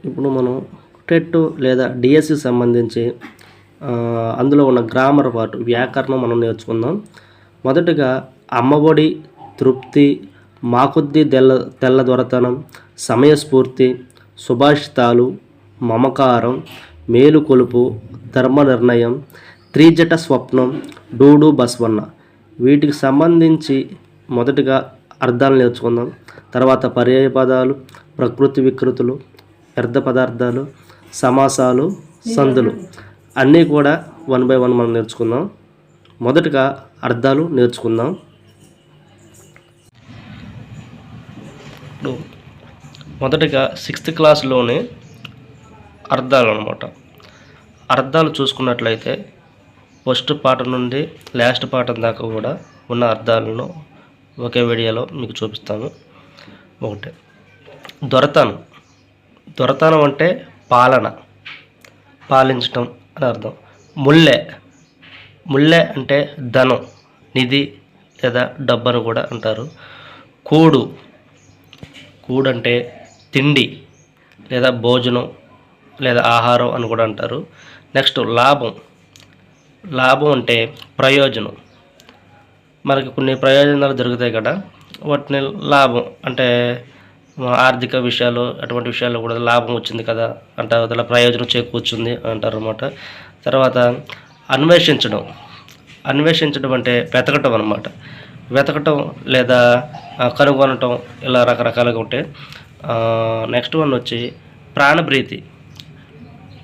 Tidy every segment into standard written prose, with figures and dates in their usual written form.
ఇప్పుడు మనం టెట్ లేదా డిఎస్సి సంబంధించి అందులో ఉన్న గ్రామర్ పార్ట్ వ్యాకరణం మనం నేర్చుకుందాం. మొదటగా అమ్మఒడి, తృప్తి, మాకొద్ది తెల్ల దొరతనం, సమయస్ఫూర్తి, సుభాషితాలు, మమకారం, మేలుకొలుపు, ధర్మ నిర్ణయం, త్రిజట స్వప్నం, డూడు బస్వన్న. వీటికి సంబంధించి మొదటగా అర్థాలు నేర్చుకుందాం. తర్వాత పర్యాయ పదాలు, ప్రకృతి వికృతులు, వ్యర్థ పదార్థాలు, సమాసాలు, సందులు అన్నీ కూడా 1 by 1 మనం నేర్చుకుందాం. మొదటగా అర్థాలు నేర్చుకుందాం. ఇప్పుడు మొదటగా 6th క్లాస్లోనే అర్థాలు అన్నమాట. అర్థాలు చూసుకున్నట్లయితే ఫస్ట్ పాఠం నుండి లాస్ట్ పాఠం దాకా కూడా ఉన్న అర్థాలను ఒకే వీడియోలో మీకు చూపిస్తాను. ఒకటి దొరతనం. దొరతనం అంటే పాలన, పాలించటం అని అర్థం. ముల్లె అంటే ధనం, నిధి లేదా డబ్బు అని కూడా అంటారు. కూడు అంటే తిండి లేదా భోజనం లేదా ఆహారం అని కూడా అంటారు. నెక్స్ట్ లాభం అంటే ప్రయోజనం. మనకి కొన్ని ప్రయోజనాలు జరుగుతాయి కదా, వాటిని లాభం అంటే ఆర్థిక విషయాలు అటువంటి విషయాల్లో కూడా లాభం వచ్చింది కదా అంటారు, అలా ప్రయోజనం చేకూర్చుంది అంటారు అన్నమాట. తర్వాత అన్వేషించడం అంటే వెతకటం అన్నమాట. వెతకటం లేదా కనుగొనటం ఇలా రకరకాలుగా ఉంటాయి. నెక్స్ట్ వన్ వచ్చి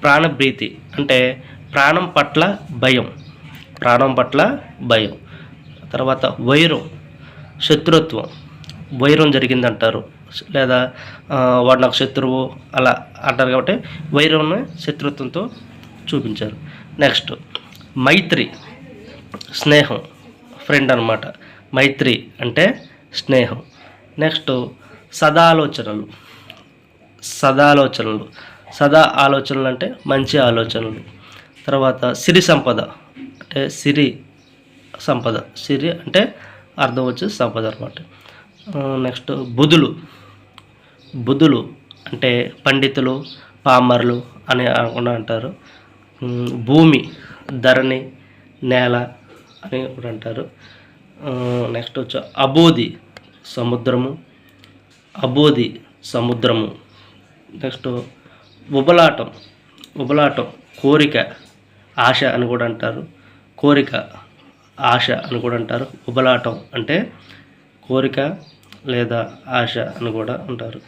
ప్రాణభీతి అంటే ప్రాణం పట్ల భయం. తర్వాత వైరం జరిగిందంటారు, లేదా వాడు నాకు శత్రువు అలా అంటారు కాబట్టి వైరంని శత్రుత్వంతో చూపించారు. నెక్స్ట్ మైత్రి, స్నేహం, ఫ్రెండ్ అన్నమాట. మైత్రి అంటే స్నేహం. నెక్స్ట్ సదా ఆలోచనలు అంటే మంచి ఆలోచనలు. తర్వాత సిరి అంటే అర్థం వచ్చి సంపద అన్నమాట. నెక్స్ట్ బుధులు అంటే పండితులు, పామరులు అని కూడా అంటారు. భూమి, ధరణి, నేల అని కూడా అంటారు. నెక్స్ట్ వచ్చి అబోధి, సముద్రము. నెక్స్ట్ ఉబలాటం కోరిక, ఆశ అని కూడా అంటారు. ఉబలాటం అంటే కోరిక లేదా ఆశ అని కూడా అంటారు.